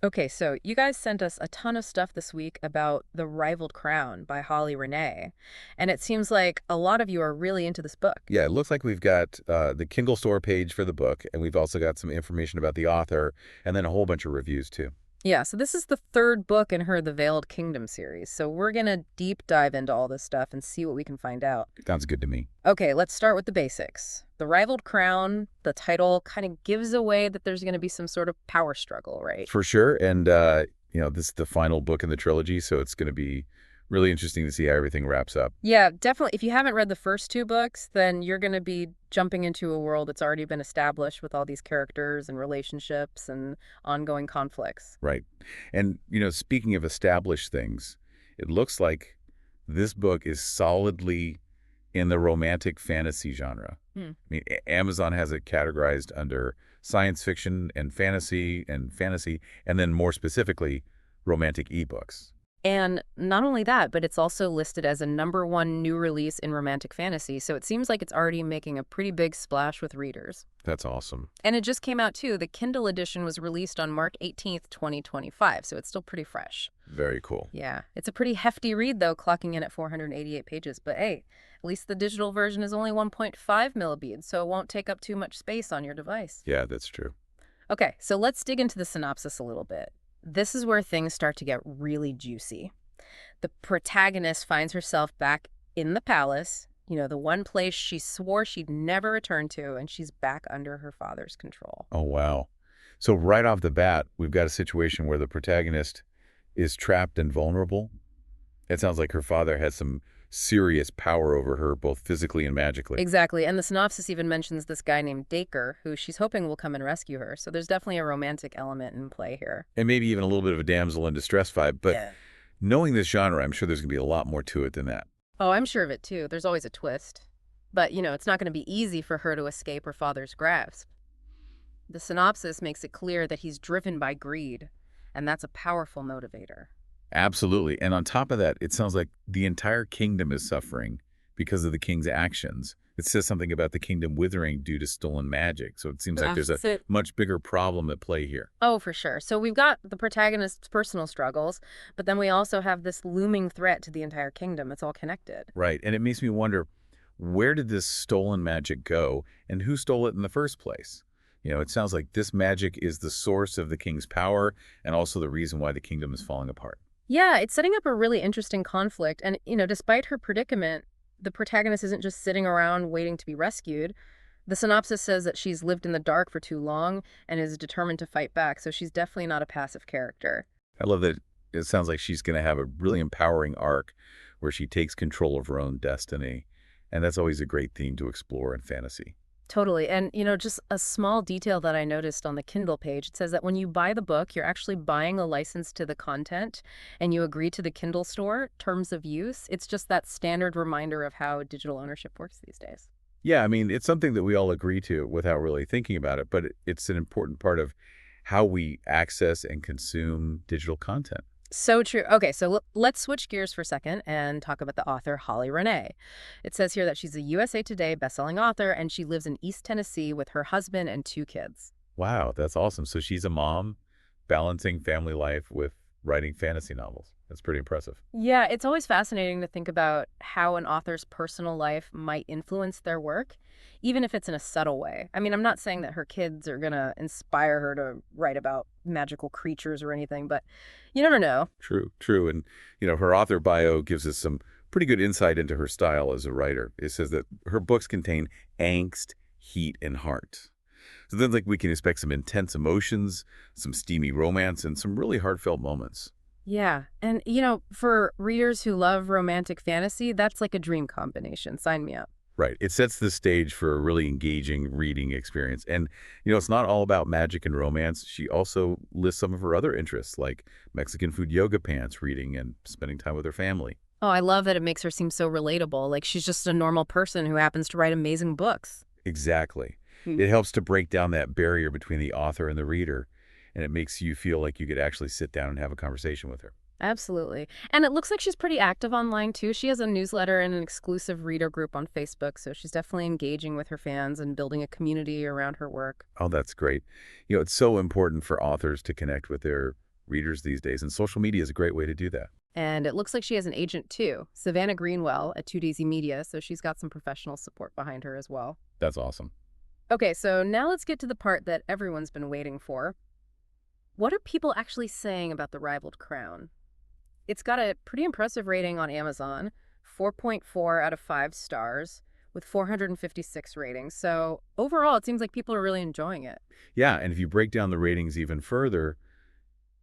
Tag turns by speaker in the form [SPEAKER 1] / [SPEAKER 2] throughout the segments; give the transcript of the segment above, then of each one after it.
[SPEAKER 1] Okay, so you guys sent us a ton of stuff this week about The Rivaled Crown by Holly Renee, and it seems like a lot of you are really into this book.
[SPEAKER 2] Yeah, it looks like we've got the Kindle store page for the book, and we've also got some information about the author, and then a whole bunch of reviews too.
[SPEAKER 1] Yeah, so this is the third book in her The Veiled Kingdom series, so we're gonna deep dive into all this stuff and see what we can find out.
[SPEAKER 2] Sounds good to me.
[SPEAKER 1] Okay, let's start with the basics. The Rivaled Crown, the title kind of gives away that there's gonna be some sort of power struggle, right?
[SPEAKER 2] For sure, and this is the final book in the trilogy, so it's going to be really interesting to see how everything wraps up.
[SPEAKER 1] Yeah, definitely. If you haven't read the first two books, then you're going to be jumping into a world that's already been established with all these characters and relationships and ongoing conflicts.
[SPEAKER 2] Right. And, speaking of established things, it looks like this book is solidly in the romantic fantasy genre.
[SPEAKER 1] Hmm.
[SPEAKER 2] I mean, Amazon has it categorized under science fiction and fantasy, and then more specifically, romantic ebooks.
[SPEAKER 1] And not only that, but it's also listed as a #1 new release in romantic fantasy, so it seems like it's already making a pretty big splash with readers.
[SPEAKER 2] That's awesome.
[SPEAKER 1] And it just came out too. The Kindle edition was released on March 18th, 2025, so it's still pretty fresh.
[SPEAKER 2] Very cool.
[SPEAKER 1] Yeah, it's a pretty hefty read though, clocking in at 488 pages, but hey, at least the digital version is only 1.5 millibeads, so it won't take up too much space on your device.
[SPEAKER 2] Yeah, that's true.
[SPEAKER 1] Okay, so let's dig into the synopsis a little bit. This is where things start to get really juicy. The protagonist finds herself back in the palace, the one place she swore she'd never return to, and she's back under her father's control.
[SPEAKER 2] Oh, wow. So right off the bat, we've got a situation where the protagonist is trapped and vulnerable. It sounds like her father has some serious power over her, both physically and magically.
[SPEAKER 1] Exactly, and the synopsis even mentions this guy named Dacre, who she's hoping will come and rescue her, so there's definitely a romantic element in play here.
[SPEAKER 2] And maybe even a little bit of a damsel in distress vibe. But
[SPEAKER 1] Yeah.
[SPEAKER 2] knowing this genre, I'm sure there's going to be a lot more to it than that.
[SPEAKER 1] Oh, I'm sure of it too. There's always a twist. But, it's not going to be easy for her to escape her father's grasp. The synopsis makes it clear that he's driven by greed, and that's a powerful motivator.
[SPEAKER 2] Absolutely. And on top of that, it sounds like the entire kingdom is suffering because of the king's actions. It says something about the kingdom withering due to stolen magic. So it seems like there's a
[SPEAKER 1] So,
[SPEAKER 2] much bigger problem at play here.
[SPEAKER 1] oh, for sure. So we've got the protagonist's personal struggles, but then we also have this looming threat to the entire kingdom. It's all connected.
[SPEAKER 2] Right. And it makes me wonder, where did this stolen magic go and who stole it in the first place? It sounds like this magic is the source of the king's power and also the reason why the kingdom is falling apart.
[SPEAKER 1] Yeah, it's setting up a really interesting conflict. And, despite her predicament, the protagonist isn't just sitting around waiting to be rescued. The synopsis says that she's lived in the dark for too long and is determined to fight back. So she's definitely not a passive character.
[SPEAKER 2] I love that it sounds like she's going to have a really empowering arc where she takes control of her own destiny. And that's always a great theme to explore in fantasy.
[SPEAKER 1] Totally. And, just a small detail that I noticed on the Kindle page, it says that when you buy the book, you're actually buying a license to the content and you agree to the Kindle store terms of use. It's just that standard reminder of how digital ownership works these days.
[SPEAKER 2] Yeah, I mean, it's something that we all agree to without really thinking about it, but it's an important part of how we access and consume digital content.
[SPEAKER 1] So true. Okay, so let's switch gears for a second and talk about the author Holly Renee. It says here that she's a USA Today bestselling author and she lives in East Tennessee with her husband and two kids.
[SPEAKER 2] Wow, that's awesome. So she's a mom balancing family life with writing fantasy novels. That's pretty impressive.
[SPEAKER 1] Yeah, it's always fascinating to think about how an author's personal life might influence their work, even if it's in a subtle way. I mean, I'm not saying that her kids are going to inspire her to write about magical creatures or anything, but you never know.
[SPEAKER 2] True, true. And, her author bio gives us some pretty good insight into her style as a writer. It says that her books contain angst, heat, and heart. So then, like, we can expect some intense emotions, some steamy romance, and some really heartfelt moments.
[SPEAKER 1] Yeah. And, for readers who love romantic fantasy, that's like a dream combination. Sign me up.
[SPEAKER 2] Right. It sets the stage for a really engaging reading experience. And, it's not all about magic and romance. She also lists some of her other interests, like Mexican food yoga pants reading and spending time with her family.
[SPEAKER 1] Oh, I love that it makes her seem so relatable. Like she's just a normal person who happens to write amazing books.
[SPEAKER 2] Exactly.
[SPEAKER 1] Hmm.
[SPEAKER 2] It helps to break down that barrier between the author and the reader, and it makes you feel like you could actually sit down and have a conversation with her.
[SPEAKER 1] Absolutely. And it looks like she's pretty active online too. She has a newsletter and an exclusive reader group on Facebook, so she's definitely engaging with her fans and building a community around her work.
[SPEAKER 2] Oh, that's great. It's so important for authors to connect with their readers these days, and social media is a great way to do that.
[SPEAKER 1] And it looks like she has an agent too, Savannah Greenwell at 2 Daisy Media, so she's got some professional support behind her as well.
[SPEAKER 2] That's awesome.
[SPEAKER 1] Okay, so now let's get to the part that everyone's been waiting for. What are people actually saying about the rivaled crown? It's got a pretty impressive rating on Amazon, 4.4 out of 5 stars, with 456 ratings. So overall, it seems like people are really enjoying it.
[SPEAKER 2] Yeah, and if you break down the ratings even further,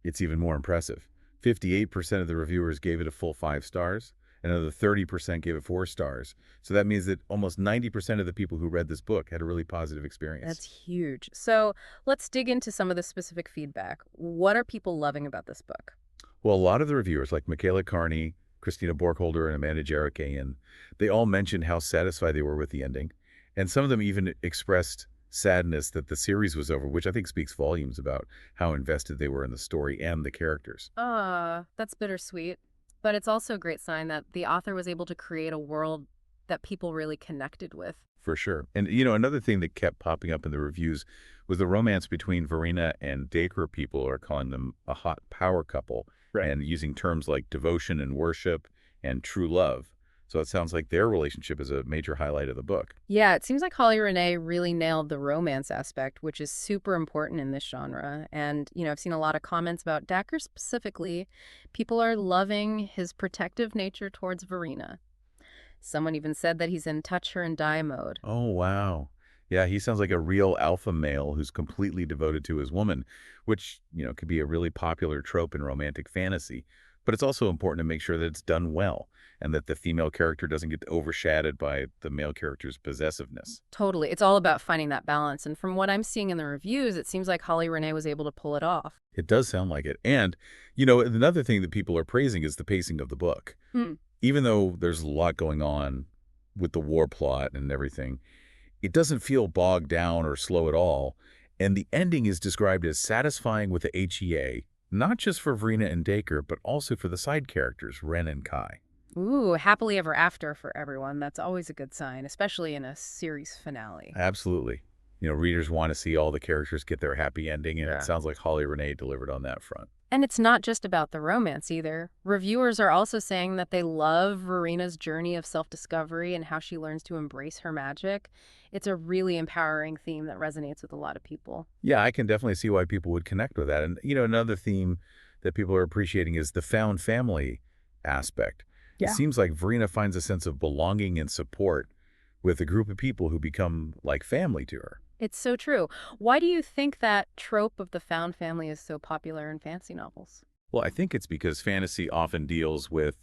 [SPEAKER 2] it's even more impressive. 58% of the reviewers gave it a full 5 stars. Another 30% gave it 4 stars. So that means that almost 90% of the people who read this book had a really positive experience.
[SPEAKER 1] That's huge. So let's dig into some of the specific feedback. What are people loving about this book?
[SPEAKER 2] Well, a lot of the reviewers, like Michaela Carney, Christina Borkholder, and Amanda Jarrikayan, they all mentioned how satisfied they were with the ending. And some of them even expressed sadness that the series was over, which I think speaks volumes about how invested they were in the story and the characters.
[SPEAKER 1] That's bittersweet. But it's also a great sign that the author was able to create a world that people really connected with.
[SPEAKER 2] For sure. And, another thing that kept popping up in the reviews was the romance between Verena and Dacre. People are calling them a hot power couple. Right. And using terms like devotion and worship and true love. So it sounds like their relationship is a major highlight of the book.
[SPEAKER 1] Yeah, it seems like Holly Renee really nailed the romance aspect, which is super important in this genre. And, I've seen a lot of comments about Dacre specifically. People are loving his protective nature towards Verena. Someone even said that he's in touch her and die mode.
[SPEAKER 2] Oh, wow. Yeah, he sounds like a real alpha male who's completely devoted to his woman, which, could be a really popular trope in romantic fantasy. But it's also important to make sure that it's done well and that the female character doesn't get overshadowed by the male character's possessiveness.
[SPEAKER 1] Totally. It's all about finding that balance. And from what I'm seeing in the reviews, it seems like Holly Renee was able to pull it off.
[SPEAKER 2] It does sound like it. And, another thing that people are praising is the pacing of the book. Even though there's a lot going on with the war plot and everything, it doesn't feel bogged down or slow at all. And the ending is described as satisfying with the HEA, not just for Verena and Dacre, but also for the side characters, Ren and Kai.
[SPEAKER 1] Ooh, happily ever after for everyone. That's always a good sign, especially in a series finale.
[SPEAKER 2] Absolutely. Readers want to see all the characters get their happy ending, and It sounds like Holly Renee delivered on that front.
[SPEAKER 1] And it's not just about the romance either. Reviewers are also saying that they love Verena's journey of self-discovery and how she learns to embrace her magic. It's a really empowering theme that resonates with a lot of people.
[SPEAKER 2] Yeah, I can definitely see why people would connect with that. And, another theme that people are appreciating is the found family aspect.
[SPEAKER 1] Yeah.
[SPEAKER 2] It seems like Verena finds a sense of belonging and support with a group of people who become like family to her.
[SPEAKER 1] It's so true. Why do you think that trope of the found family is so popular in fantasy novels?
[SPEAKER 2] Well, I think it's because fantasy often deals with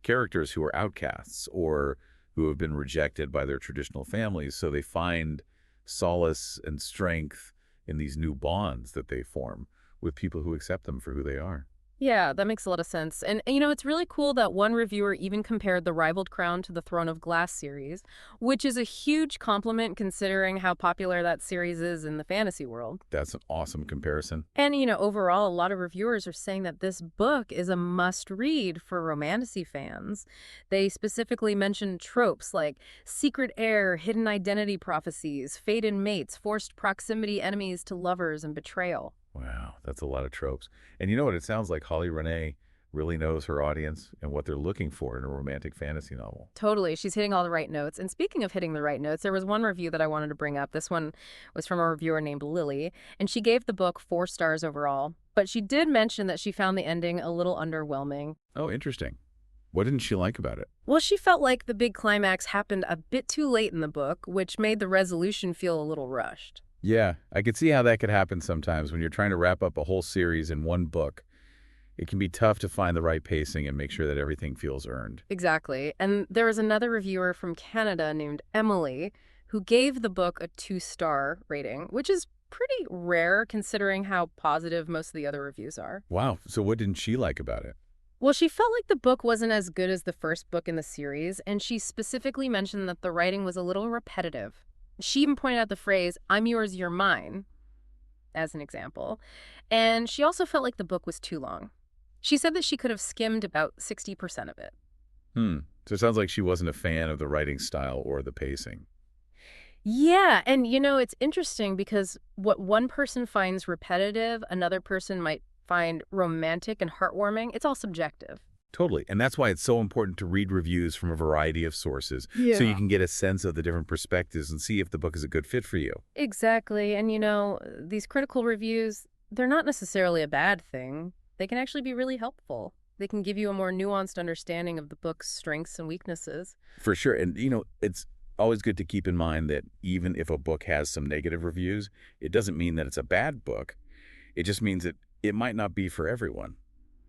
[SPEAKER 2] characters who are outcasts or who have been rejected by their traditional families, so they find solace and strength in these new bonds that they form with people who accept them for who they are.
[SPEAKER 1] Yeah, that makes a lot of sense. And it's really cool that one reviewer even compared the rivaled crown to the Throne of Glass series, which is a huge compliment considering how popular that series is in the fantasy world.
[SPEAKER 2] That's an awesome comparison.
[SPEAKER 1] And, overall, a lot of reviewers are saying that this book is a must-read for romantasy fans. They specifically mentioned tropes like secret heir, hidden identity prophecies, fated mates, forced proximity enemies to lovers, and betrayal.
[SPEAKER 2] Wow, that's a lot of tropes. And you know what? It sounds like Holly Renee really knows her audience and what they're looking for in a romantic fantasy novel.
[SPEAKER 1] Totally. She's hitting all the right notes. And speaking of hitting the right notes, there was one review that I wanted to bring up. This one was from a reviewer named Lily, and she gave the book 4 stars overall. But she did mention that she found the ending a little underwhelming.
[SPEAKER 2] Oh, interesting. What didn't she like about it?
[SPEAKER 1] Well, she felt like the big climax happened a bit too late in the book, which made the resolution feel a little rushed.
[SPEAKER 2] Yeah, I could see how that could happen sometimes when you're trying to wrap up a whole series in one book. It can be tough to find the right pacing and make sure that everything feels earned.
[SPEAKER 1] Exactly. And there was another reviewer from Canada named Emily who gave the book a 2-star rating, which is pretty rare considering how positive most of the other reviews are.
[SPEAKER 2] Wow, so what didn't she like about it?
[SPEAKER 1] Well, she felt like the book wasn't as good as the first book in the series, and she specifically mentioned that the writing was a little repetitive. She even pointed out the phrase, "I'm yours, you're mine," as an example. And she also felt like the book was too long. She said that she could have skimmed about 60% of it.
[SPEAKER 2] So it sounds like she wasn't a fan of the writing style or the pacing.
[SPEAKER 1] Yeah, and it's interesting because what one person finds repetitive, another person might find romantic and heartwarming, it's all subjective.
[SPEAKER 2] Totally. And that's why it's so important to read reviews from a variety of sources so you
[SPEAKER 1] Yeah.
[SPEAKER 2] can get a sense of the different perspectives and see if the book is a good fit for you.
[SPEAKER 1] Exactly. And these critical reviews, they're not necessarily a bad thing. They can actually be really helpful. They can give you a more nuanced understanding of the book's strengths and weaknesses.
[SPEAKER 2] For sure. And, it's always good to keep in mind that even if a book has some negative reviews, it doesn't mean that it's a bad book. It just means that it might not be for everyone.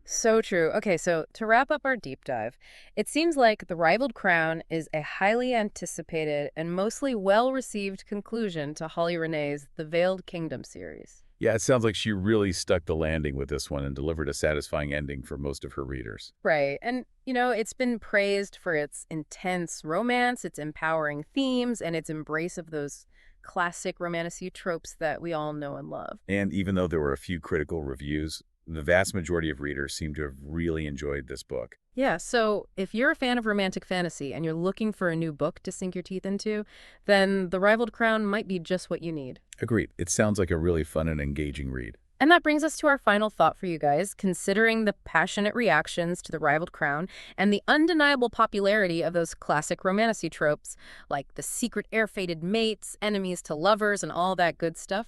[SPEAKER 1] So true. Okay, so to wrap up our deep dive, it seems like The Rivaled Crown is a highly anticipated and mostly well-received conclusion to Holly Renee's The Veiled Kingdom series.
[SPEAKER 2] Yeah, it sounds like she really stuck the landing with this one and delivered a satisfying ending for most of her readers.
[SPEAKER 1] Right. And, it's been praised for its intense romance, its empowering themes, and its embrace of those classic romantic tropes that we all know and love.
[SPEAKER 2] And even though there were a few critical reviews, the vast majority of readers seem to have really enjoyed this book.
[SPEAKER 1] Yeah, so if you're a fan of romantic fantasy and you're looking for a new book to sink your teeth into, then The Rivaled Crown might be just what you need.
[SPEAKER 2] Agreed. It sounds like a really fun and engaging read.
[SPEAKER 1] And that brings us to our final thought for you guys. Considering the passionate reactions to The Rivaled Crown and the undeniable popularity of those classic romantasy tropes, like the secret air-fated mates, enemies to lovers, and all that good stuff,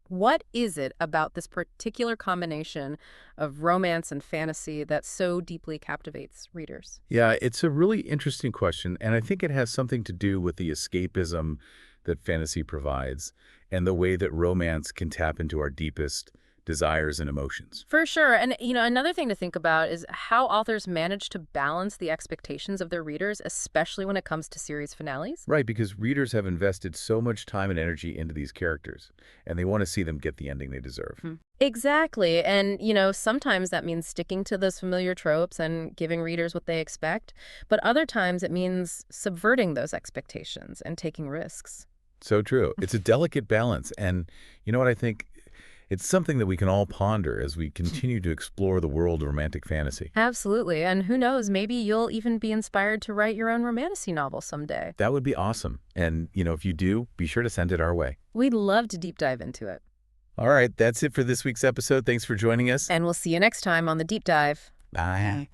[SPEAKER 1] what is it about this particular combination of romance and fantasy that so deeply captivates readers?
[SPEAKER 2] Yeah, it's a really interesting question, and I think it has something to do with the escapism that fantasy provides and the way that romance can tap into our deepest desires and emotions.
[SPEAKER 1] For sure. And, another thing to think about is how authors manage to balance the expectations of their readers, especially when it comes to series finales.
[SPEAKER 2] Right, because readers have invested so much time and energy into these characters, and they want to see them get the ending they deserve.
[SPEAKER 1] Exactly. And, sometimes that means sticking to those familiar tropes and giving readers what they expect. But other times it means subverting those expectations and taking risks.
[SPEAKER 2] So true. It's a delicate balance, and you know what I think? It's something that we can all ponder as we continue to explore the world of romantic fantasy.
[SPEAKER 1] Absolutely. And who knows, maybe you'll even be inspired to write your own romantasy novel someday.
[SPEAKER 2] That would be awesome. And, if you do, be sure to send it our way.
[SPEAKER 1] We'd love to deep dive into it.
[SPEAKER 2] All right, that's it for this week's episode. Thanks for joining us.
[SPEAKER 1] And we'll see you next time on The Deep Dive.
[SPEAKER 2] Bye.